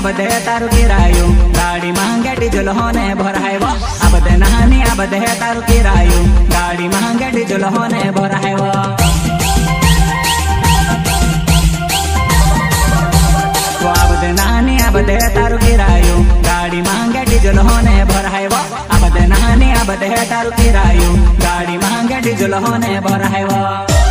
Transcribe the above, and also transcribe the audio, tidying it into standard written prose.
बदे तारु किरायो गाड़ी महंगे डीजल होने भरायो अब दे नहानी अब दे तारु किरायो गाड़ी महंगे डीजल होने भरायो अब दे नहानी अब दे तारु किरायो गाड़ी महंगे डीजल होने भरायो अब दे नहानी अब दे तारु किरायो गाड़ी महंगे डीजल होने भरायो।